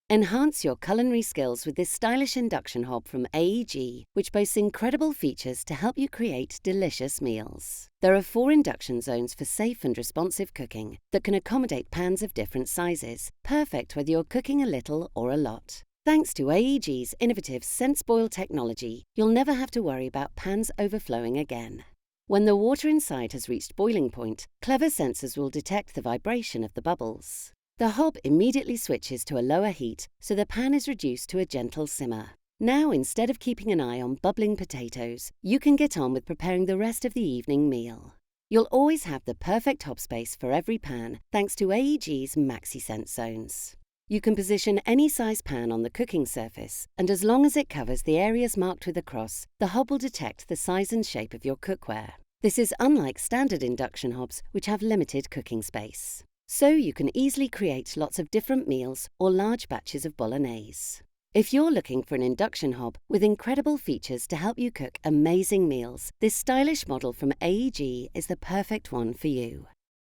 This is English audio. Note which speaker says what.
Speaker 1: Enhance your culinary skills with this stylish induction hob from AEG, which boasts incredible features to help you create delicious meals. There are 4 induction zones for safe and responsive cooking that can accommodate pans of different sizes, perfect whether you're cooking a little or a lot. Thanks to AEG's innovative SenseBoil technology, you'll never have to worry about pans overflowing again. When the water inside has reached boiling point, clever sensors will detect the vibration of the bubbles. The hob immediately switches to a lower heat, so the pan is reduced to a gentle simmer. Now, instead of keeping an eye on bubbling potatoes, you can get on with preparing the rest of the evening meal. You'll always have the perfect hob space for every pan, thanks to AEG's MaxiSense zones. You can position any size pan on the cooking surface, and as long as it covers the areas marked with a cross, the hob will detect the size and shape of your cookware. This is unlike standard induction hobs, which have limited cooking space. So you can easily create lots of different meals or large batches of bolognese. If you're looking for an induction hob with incredible features to help you cook amazing meals, this stylish model from AEG is the perfect one for you.